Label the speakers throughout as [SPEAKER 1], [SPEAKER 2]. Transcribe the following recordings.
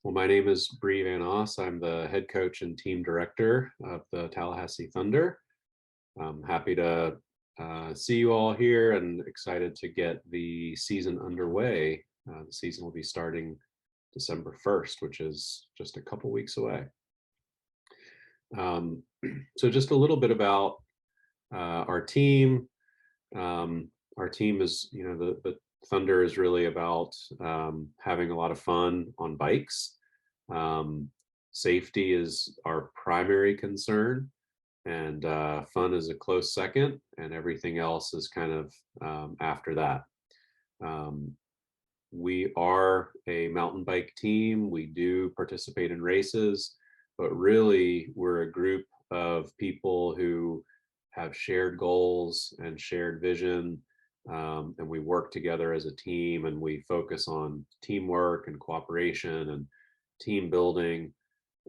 [SPEAKER 1] Well, my name is Bree Van Oss. I'm the head coach and team director of the Tallahassee Thunder. I'm happy to see you all here and excited to get the season underway. The season will be starting December 1st, which is just a couple weeks away. Um, so, just a little bit about our team. Our team is, the Thunder is really about having a lot of fun on bikes. Um, Safety is our primary concern, and fun is a close second, and everything else is kind of after that. Um, we are a mountain bike team. We do participate in races, but really we're a group of people who have shared goals and shared vision. And we work together as a team and we focus on teamwork and cooperation and team building.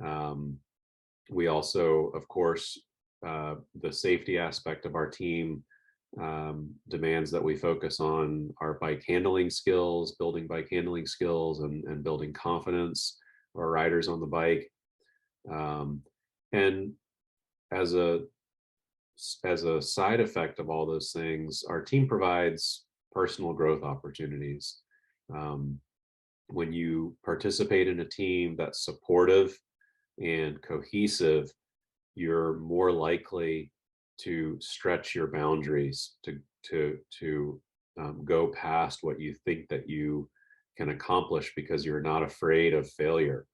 [SPEAKER 1] Um, we also, of course, the safety aspect of our team demands that we focus on our bike handling skills, building bike handling skills, and building confidence of our riders on the bike. Um, and as a as a side effect of all those things, our team provides personal growth opportunities. Um, when you participate in a team that's supportive and cohesive, you're more likely to stretch your boundaries to go past what you think that you can accomplish because you're not afraid of failure.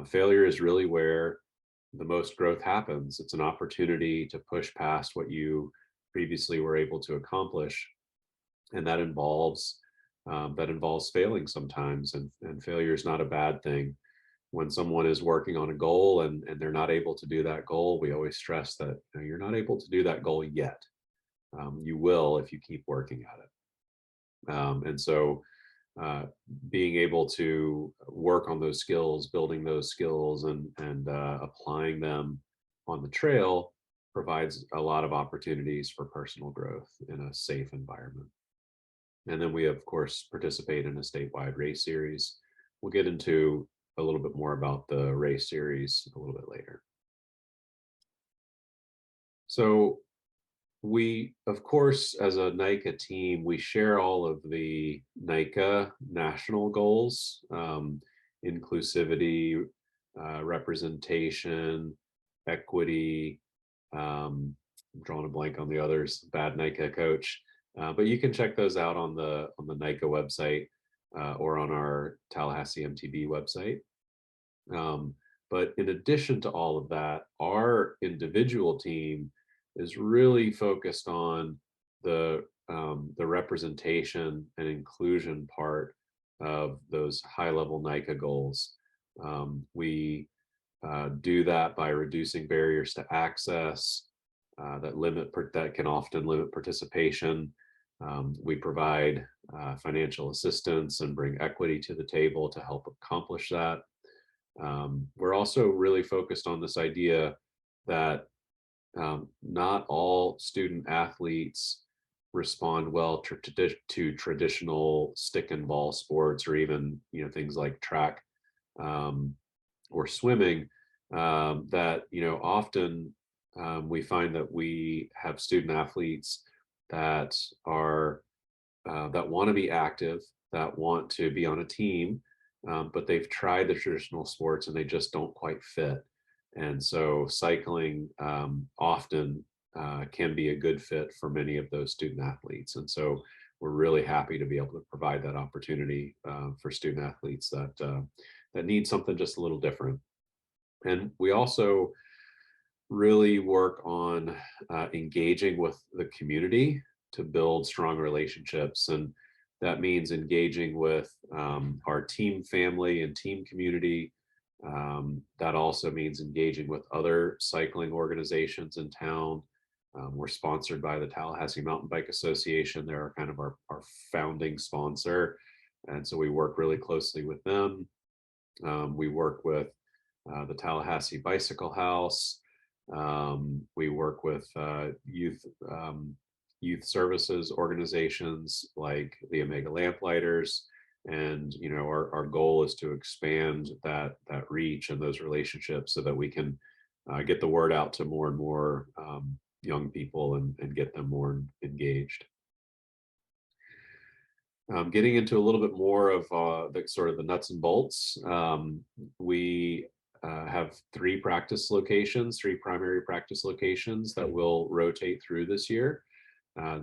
[SPEAKER 1] Failure is really where the most growth happens. It's an opportunity to push past what you previously were able to accomplish, and that involves failing sometimes. And failure is not a bad thing. When someone is working on a goal and they're not able to do that goal, we always stress that you're not able to do that goal yet. You will if you keep working at it. And so uh, being able to work on those skills, building those skills, and applying them on the trail provides a lot of opportunities for personal growth in a safe environment. And then we, of course, participate in a statewide race series. We'll get into a little bit more about the race series a little bit later. So we, of course, as a NICA team, we share all of the NICA national goals, inclusivity, representation, equity. I'm drawing a blank on the others. Bad NICA coach, but you can check those out on the NICA website or on our Tallahassee MTB website. Um, but in addition to all of that, our individual team is really focused on the representation and inclusion part of those high level NICA goals. We do that by reducing barriers to access that can often limit participation. We provide financial assistance and bring equity to the table to help accomplish that. We're also really focused on this idea that not all student athletes respond well to traditional stick and ball sports, or even things like track um, or swimming. That often we find that we have student athletes that are that want to be active, that want to be on a team, but they've tried the traditional sports and they just don't quite fit. And so cycling often can be a good fit for many of those student athletes. And so we're really happy to be able to provide that opportunity for student athletes that need something just a little different. And we also really work on engaging with the community to build strong relationships. And that means engaging with our team family and team community. That also means engaging with other cycling organizations in town. We're sponsored by the Tallahassee Mountain Bike Association. They're kind of our founding sponsor. And so we work really closely with them. We work with the Tallahassee Bicycle House. We work with youth services organizations like the Omega Lamplighters And our goal is to expand that reach and those relationships so that we can get the word out to more and more young people and get them more engaged. Getting into a little bit more of the sort of the nuts and bolts, we have three primary practice locations that will rotate through this year.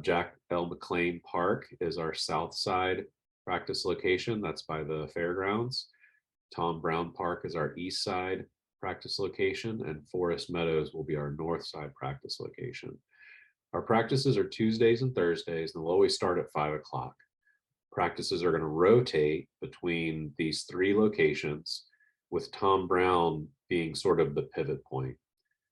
[SPEAKER 1] Jack L. McLean Park is our south side practice location. That's by the fairgrounds. Tom Brown Park is our east side practice location, and Forest Meadows will be our north side practice location. Our practices are Tuesdays and Thursdays, and they'll always start at 5 o'clock. Practices are going to rotate between these three locations, with Tom Brown being sort of the pivot point.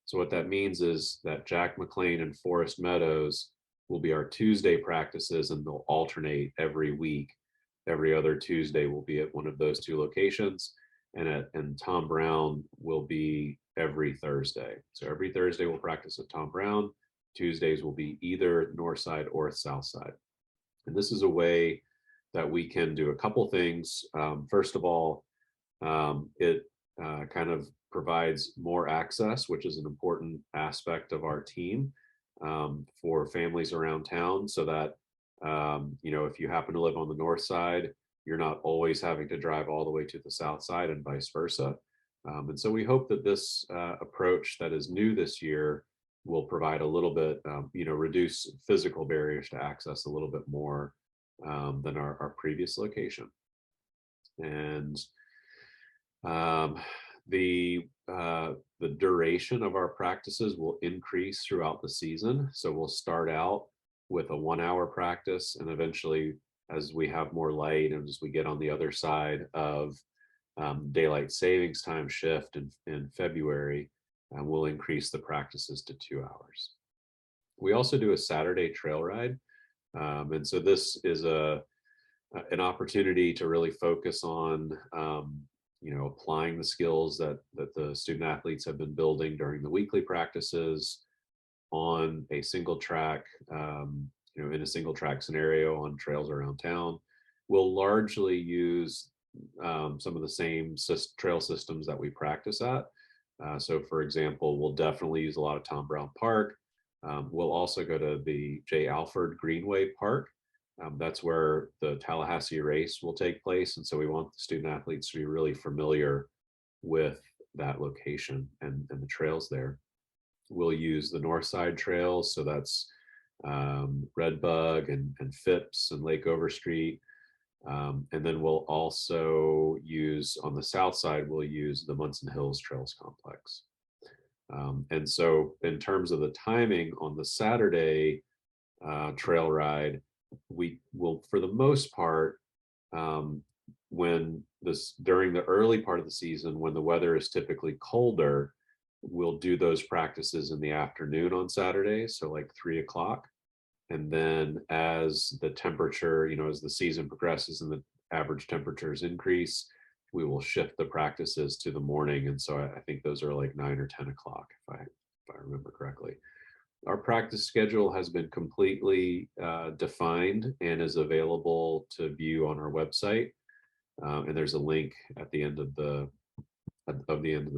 [SPEAKER 1] So what that means is that Jack McLean and Forest Meadows will be our Tuesday practices, and they'll alternate every week. Every other Tuesday will be at one of those two locations, and Tom Brown will be every Thursday. So every Thursday we'll practice at Tom Brown. Tuesdays will be either north side or south side. And this is a way that we can do a couple things. First of all, it kind of provides more access, which is an important aspect of our team, for families around town, so that if you happen to live on the north side, you're not always having to drive all the way to the south side and vice versa. And so we hope that this approach that is new this year will provide a little bit, reduce physical barriers to access a little bit more than our previous location. And the duration of our practices will increase throughout the season. So we'll start out with a 1 hour practice, and eventually, as we have more light and as we get on the other side of daylight savings time shift in February, we'll increase the practices to 2 hours. We also do a Saturday trail ride. And so this is an opportunity to really focus on applying the skills that the student athletes have been building during the weekly practices on a single track, in a single track scenario on trails around town. We'll largely use some of the same trail systems that we practice at. So for example, we'll definitely use a lot of Tom Brown Park. We'll also go to the J. Alford Greenway Park. That's where the Tallahassee race will take place. And so we want the student athletes to be really familiar with that location and the trails there. We'll use the north side trails. So that's Redbug and Phipps and Lake Overstreet. And then we'll also use, on the south side, we'll use the Munson Hills Trails Complex. And so in terms of the timing on the Saturday trail ride, we will, for the most part, during the early part of the season, when the weather is typically colder, we'll do those practices in the afternoon on Saturday, so like 3 o'clock. And then as the temperature, as the season progresses and the average temperatures increase, we will shift the practices to the morning. And so I think those are like 9 or 10 o'clock, if I remember correctly. Our practice schedule has been completely defined and is available to view on our website. And there's a link at the end of the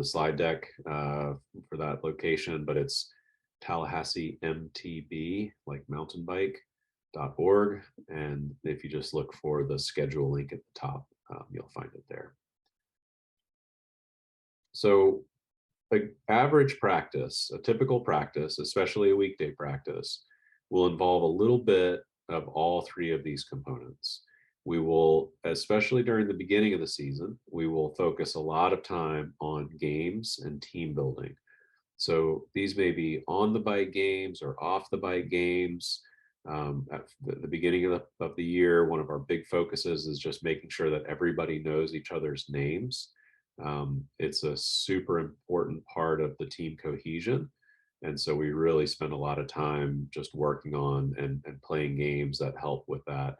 [SPEAKER 1] slide deck for that location, but it's Tallahassee MTB, like mountain bike.org. And if you just look for the schedule link at the top, you'll find it there. So an average practice, a typical practice, especially a weekday practice, will involve a little bit of all three of these components. We will, especially during the beginning of the season, we will focus a lot of time on games and team building. So these may be on the bike games or off the bike games. At the beginning of the year, one of our big focuses is just making sure that everybody knows each other's names. It's a super important part of the team cohesion. And so we really spend a lot of time just working on and playing games that help with that,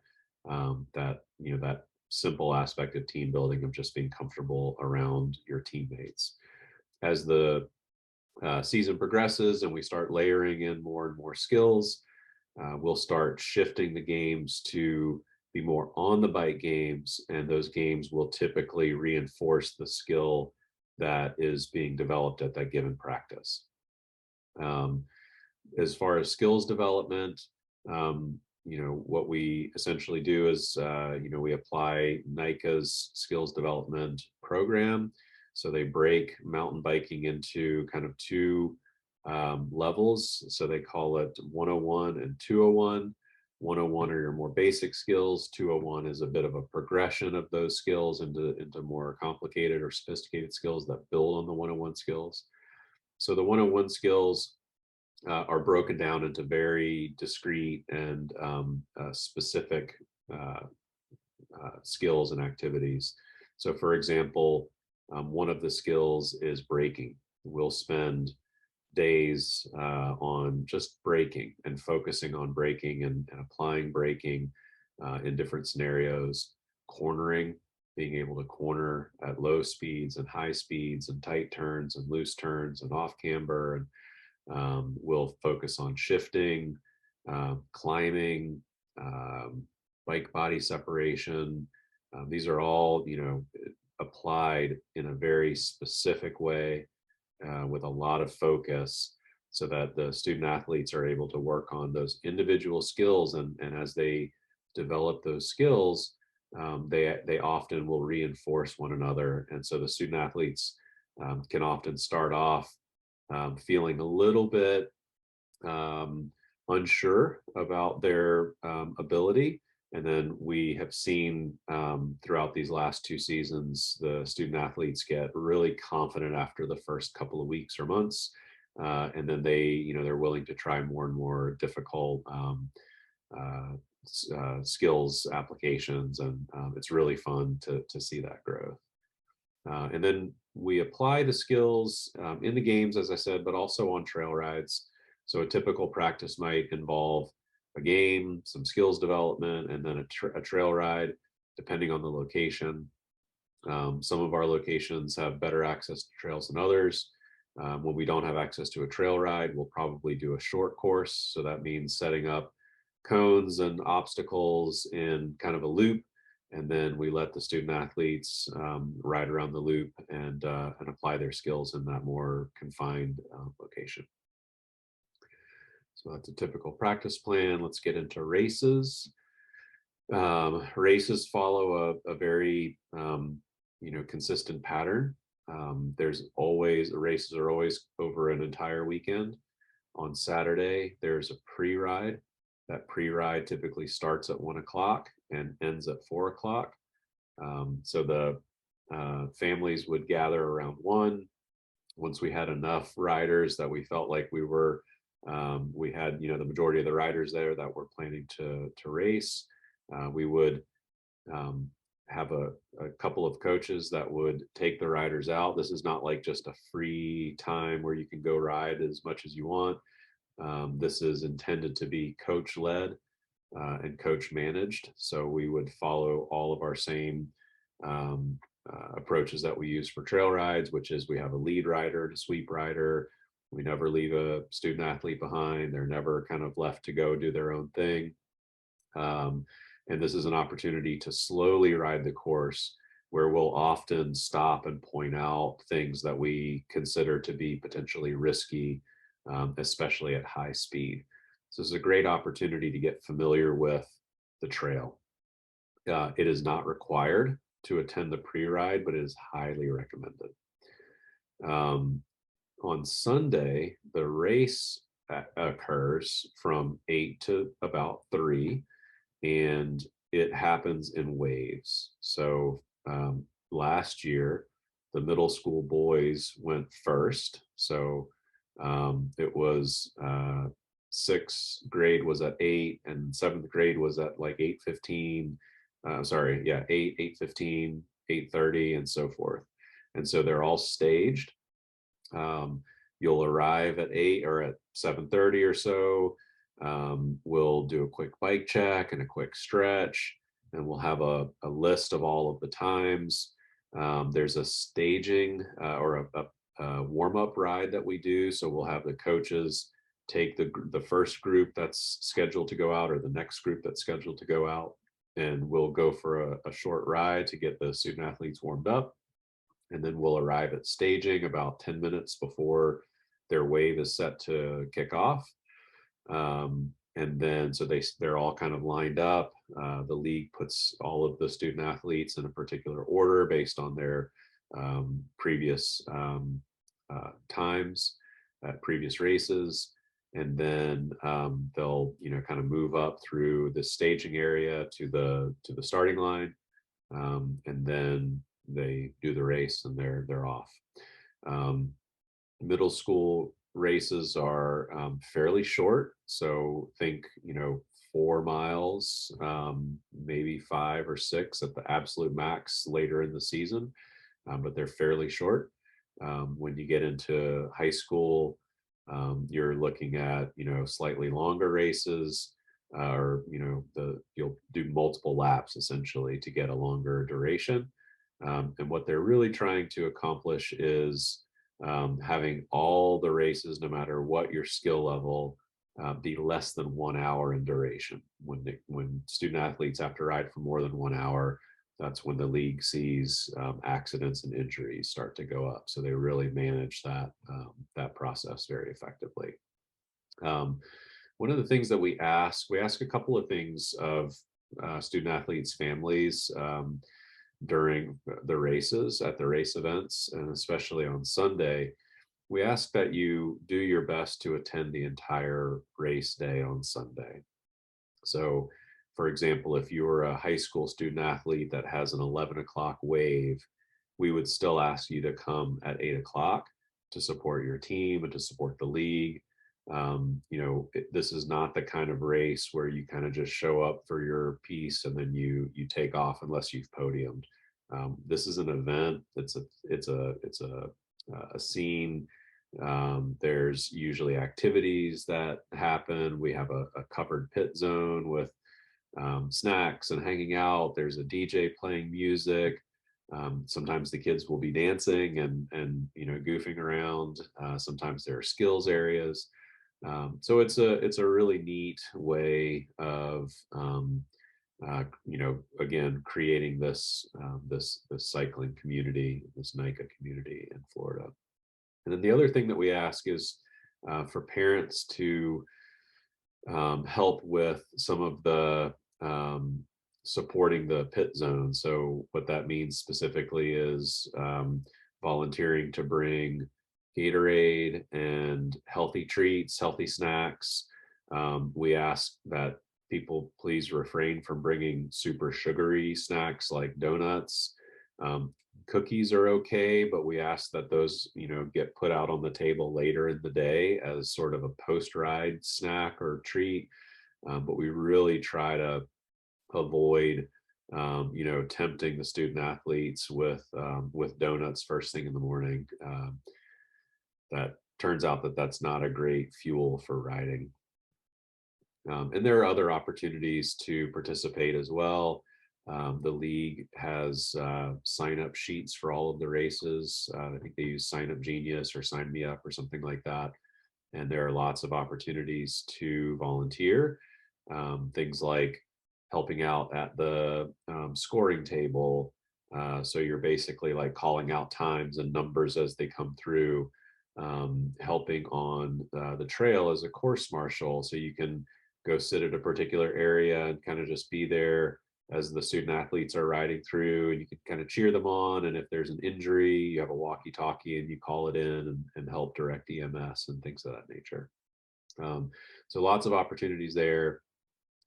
[SPEAKER 1] that simple aspect of team building, of just being comfortable around your teammates. As the season progresses and we start layering in more and more skills, we'll start shifting the games to be more on the bike games, and those games will typically reinforce the skill that is being developed at that given practice. Um, as far as skills development, what we essentially do is, we apply NICA's skills development program. So they break mountain biking into kind of two levels. So they call it 101 and 201. 101 are your more basic skills. 201 is a bit of a progression of those skills into more complicated or sophisticated skills that build on the 101 skills. So the 101 skills are broken down into very discrete and specific uh, skills and activities. So, for example, one of the skills is braking. We'll spend days on just braking and focusing on braking and applying braking in different scenarios. Cornering, being able to corner at low speeds and high speeds and tight turns and loose turns and off camber. And we'll focus on shifting, climbing, bike body separation. These are all, applied in a very specific way with a lot of focus, so that the student athletes are able to work on those individual skills. And as they develop those skills, they often will reinforce one another. And so the student athletes can often start off feeling a little bit unsure about their ability. And then we have seen throughout these last two seasons, the student athletes get really confident after the first couple of weeks or months. And then they're willing to try more and more difficult skills applications. And it's really fun to see that growth. And then we apply the skills in the games, as I said, but also on trail rides. So a typical practice might involve a game, some skills development, and then a trail ride, depending on the location. Some of our locations have better access to trails than others. When we don't have access to a trail ride, we'll probably do a short course. So that means setting up cones and obstacles in kind of a loop, and then we let the student athletes ride around the loop and apply their skills in that more confined location. So that's a typical practice plan. Let's get into races. Races follow a very consistent pattern. Races are always over an entire weekend. On Saturday, there's a pre-ride. That pre-ride typically starts at 1 o'clock and ends at 4 o'clock. So the families would gather around 1. Once we had enough riders that we felt like we had the majority of the riders there that were planning to race, we would have a couple of coaches that would take the riders out. This is not like just a free time where you can go ride as much as you want. This is intended to be coach led and coach managed. So we would follow all of our same approaches that we use for trail rides, which is we have a lead rider and a sweep rider. We never leave a student athlete behind. They're never kind of left to go do their own thing. And this is an opportunity to slowly ride the course, where we'll often stop and point out things that we consider to be potentially risky, especially at high speed. So this is a great opportunity to get familiar with the trail. It is not required to attend the pre-ride, but it is highly recommended. On Sunday, the race occurs from 8 to about 3, and it happens in waves. So last year, the middle school boys went first. So it was 6th grade was at 8, and 7th grade was at like 8:15. 8:15, 8:30, and so forth. And so they're all staged. You'll arrive at 8 or at 7:30 or so. We'll do a quick bike check and a quick stretch, and we'll have a list of all of the times. There's a staging or a warm-up ride that we do. So we'll have the coaches take the first group that's scheduled to go out, or the next group that's scheduled to go out. and we'll go for a short ride to get the student athletes warmed up. And then we'll arrive at staging about 10 minutes before their wave is set to kick off. And then so they're all kind of lined up. The league puts all of the student athletes in a particular order based on their previous times at previous races, and then they'll kind of move up through the staging area to the starting line, and then they do the race and they're off. Um, Middle school races are fairly short, so think 4 miles, maybe 5 or 6 at the absolute max later in the season, but they're fairly short. When you get into high school, you're looking at slightly longer races, or you'll do multiple laps essentially to get a longer duration. And what they're really trying to accomplish is having all the races, no matter what your skill level, be less than 1 hour in duration. When student athletes have to ride for more than 1 hour, that's when the league sees accidents and injuries start to go up. So they really manage that process very effectively. One of the things that we ask a couple of things of student athletes' families during the races, at the race events, and especially on Sunday. We ask that you do your best to attend the entire race day on Sunday. So, for example, if you're a high school student athlete that has an 11 o'clock wave, we would still ask you to come at 8 o'clock to support your team and to support the league. This is not the kind of race where you kind of just show up for your piece and then you take off unless you've podiumed. This is an event. It's a scene. There's usually activities that happen. We have a covered pit zone with snacks and hanging out. There's a DJ playing music. Sometimes the kids will be dancing and goofing around. Sometimes there are skills areas. So it's a really neat way of again creating this cycling community, this NICA community in Florida. And then the other thing that we ask is for parents to help with some of the supporting the pit zone. So what that means specifically is volunteering to bring Gatorade and healthy treats, healthy snacks. We ask that people please refrain from bringing super sugary snacks like donuts. Cookies are okay, but we ask that those get put out on the table later in the day as sort of a post-ride snack or treat. But we really try to avoid tempting the student athletes with donuts first thing in the morning. That turns out that that's not a great fuel for riding. And there are other opportunities to participate as well. The league has sign-up sheets for all of the races. I think they use Sign Up Genius or Sign Me Up or something like that. And there are lots of opportunities to volunteer. Things like helping out at the scoring table. So you're basically like calling out times and numbers as they come through. Helping on the trail as a course marshal. So you can go sit at a particular area and kind of just be there as the student athletes are riding through, and you can kind of cheer them on. And if there's an injury, you have a walkie-talkie and you call it in and help direct EMS and things of that nature. So lots of opportunities there.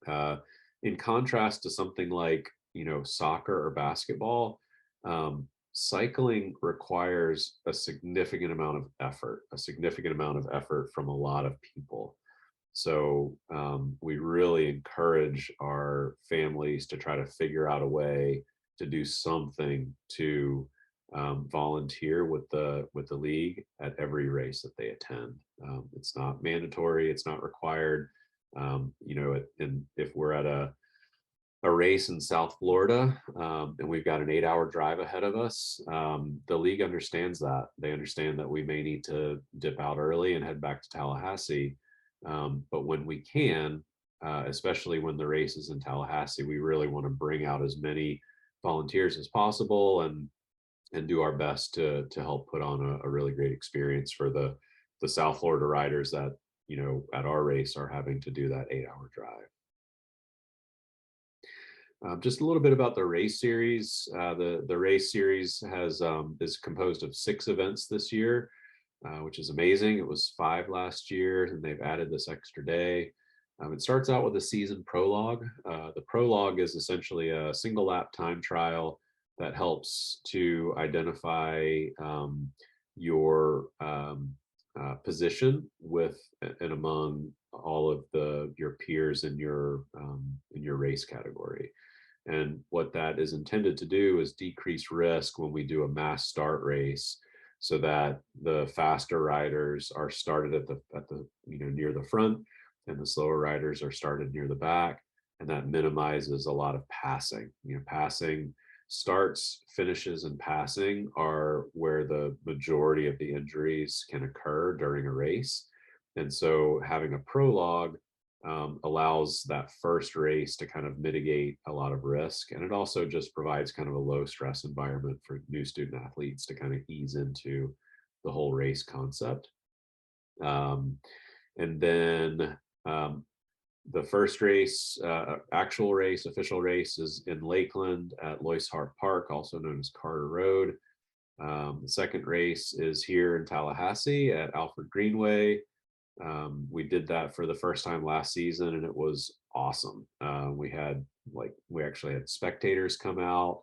[SPEAKER 1] In contrast to something like soccer or basketball, cycling requires a significant amount of effort from a lot of people. So we really encourage our families to try to figure out a way to do something to volunteer with the league at every race that they attend. It's not mandatory, it's not required. And if we're at a race in South Florida, and we've got an 8-hour drive ahead of us, the league understands that. They understand that we may need to dip out early and head back to Tallahassee. But when we can, especially when the race is in Tallahassee. We really want to bring out as many volunteers as possible and do our best to help put on a really great experience for the South Florida riders that, at our race are having to do that 8-hour drive. Just a little bit about the race series. The race series is composed of 6 events this year, which is amazing. It was 5 last year, and they've added this extra day. It starts out with a season prologue. The prologue is essentially a single lap time trial that helps to identify your position with and among all of your peers in your race category. And what that is intended to do is decrease risk when we do a mass start race, so that the faster riders are started at the near the front, and the slower riders are started near the back, and that minimizes a lot of passing. Passing starts, finishes, and passing are where the majority of the injuries can occur during a race. And so having a prologue allows that first race to kind of mitigate a lot of risk. And it also just provides kind of a low stress environment for new student athletes to kind of ease into the whole race concept. And then the first race, actual race, official race, is in Lakeland at Loyce Hart Park, also known as Carter Road. The second race is here in Tallahassee at Alfred Greenway. We did that for the first time last season, and it was awesome. We actually had spectators come out.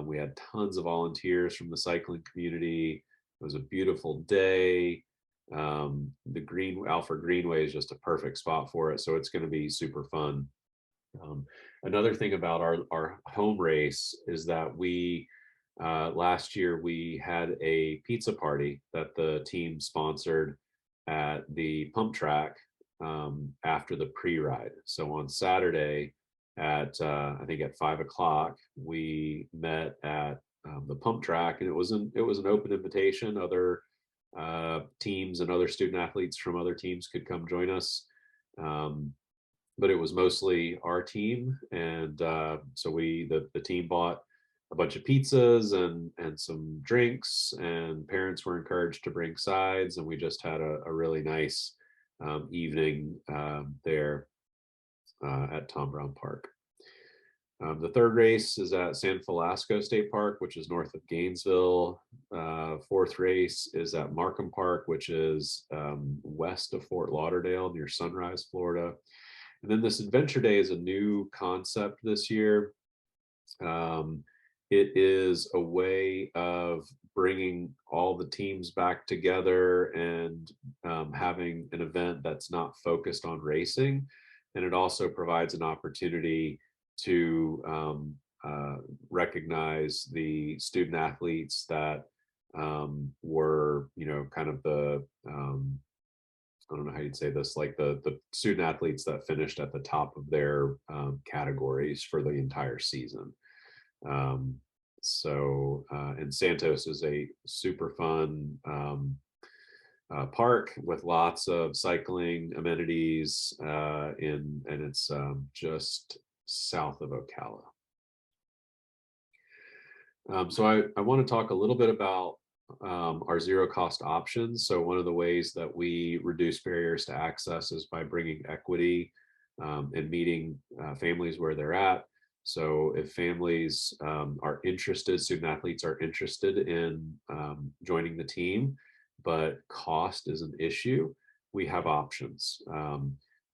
[SPEAKER 1] We had tons of volunteers from the cycling community. It was a beautiful day. The Alfred Greenway is just a perfect spot for it, so it's going to be super fun. Another thing about our home race is that we last year we had a pizza party that the team sponsored at the pump track after the pre-ride. So on Saturday at I think at 5 o'clock, we met at the pump track, and it was an open invitation. Other teams and other student athletes from other teams could come join us, but it was mostly our team, and so the team bought a bunch of pizzas and some drinks, and parents were encouraged to bring sides, and we just had a really nice evening there at Tom Brown Park. The third race is at San Velasco State Park, which is north of Gainesville. Fourth race is at Markham Park, which is west of Fort Lauderdale near Sunrise, Florida. And then this Adventure Day is a new concept this year. It is a way of bringing all the teams back together and having an event that's not focused on racing. And it also provides an opportunity to recognize the student athletes that were, kind of I don't know how you'd say this, like the student athletes that finished at the top of their categories for the entire season. And Santos is a super fun park with lots of cycling amenities, and it's just south of Ocala. So I want to talk a little bit about our zero cost options. So one of the ways that we reduce barriers to access is by bringing equity and meeting families where they're at. So if families are interested, student athletes are interested in joining the team, but cost is an issue, we have options.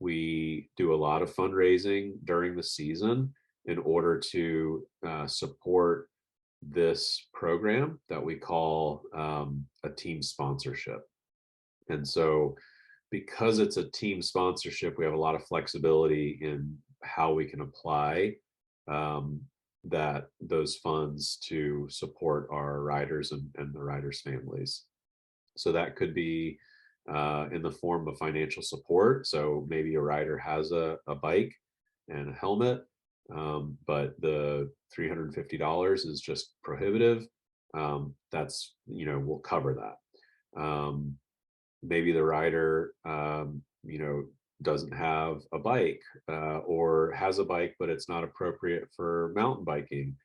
[SPEAKER 1] We do a lot of fundraising during the season in order to support this program that we call a team sponsorship. And so because it's a team sponsorship, we have a lot of flexibility in how we can apply those funds to support our riders and the riders' families. So that could be in the form of financial support. So maybe a rider has a bike and a helmet, but the $350 is just prohibitive. That's, we'll cover that. Maybe the rider, doesn't have a bike, or has a bike but it's not appropriate for mountain biking.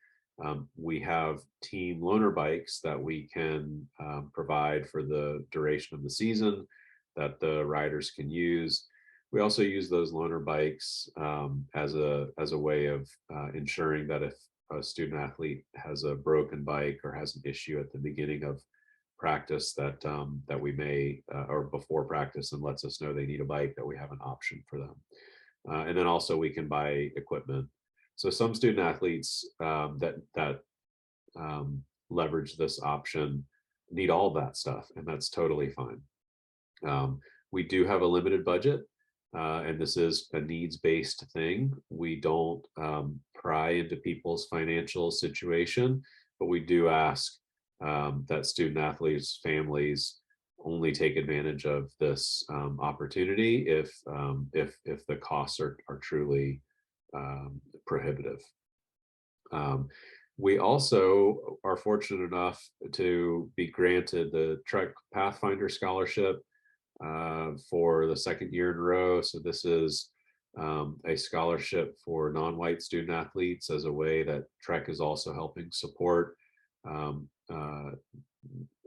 [SPEAKER 1] We have team loaner bikes that we can provide for the duration of the season that the riders can use. We also use those loaner bikes as a way of ensuring that if a student athlete has a broken bike or has an issue at the beginning of practice, that we may or before practice, and lets us know they need a bike, that we have an option for them. And then also we can buy equipment. So some student athletes that leverage this option need all that stuff, and that's totally fine. We do have a limited budget, and this is a needs-based thing. We don't pry into people's financial situation, but we do ask that student athletes, families only take advantage of this opportunity if the costs are truly prohibitive. We also are fortunate enough to be granted the Trek Pathfinder Scholarship for the second year in a row. So this is a scholarship for non-white student athletes as a way that Trek is also helping support um,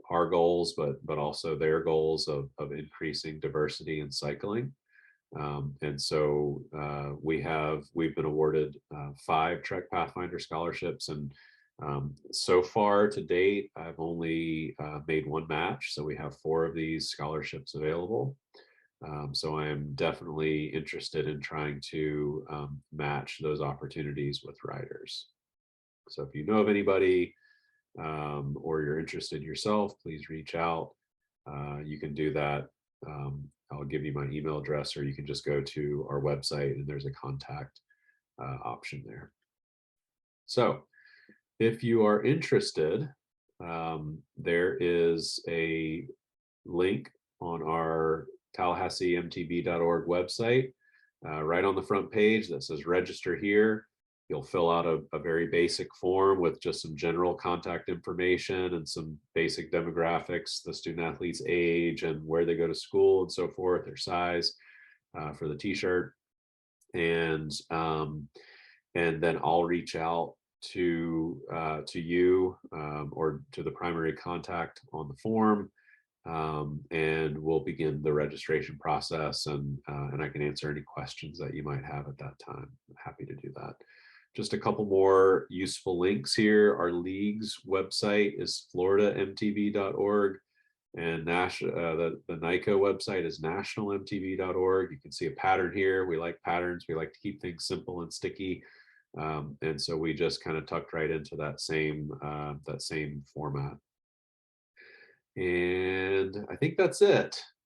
[SPEAKER 1] our goals, but also their goals of increasing diversity in cycling. And so we've been awarded 5 Trek Pathfinder scholarships, and so far to date, I've only made 1 match. So we have 4 of these scholarships available. So I am definitely interested in trying to match those opportunities with riders. So if you know of anybody or you're interested yourself, please reach out. You can do that. I'll give you my email address, or you can just go to our website and there's a contact option there. So if you are interested, there is a link on our TallahasseeMTB.org website right on the front page that says register here. You'll fill out a very basic form with just some general contact information and some basic demographics, the student athlete's age and where they go to school and so forth, their size for the t-shirt. And then I'll reach out to you or to the primary contact on the form, and we'll begin the registration process, and I can answer any questions that you might have at that time. I'm happy to do that. Just a couple more useful links here. Our league's website is floridamtb.org, and the NICA website is nationalmtb.org. You can see a pattern here. We like patterns. We like to keep things simple and sticky. And so we just kind of tucked right into that same format. And I think that's it.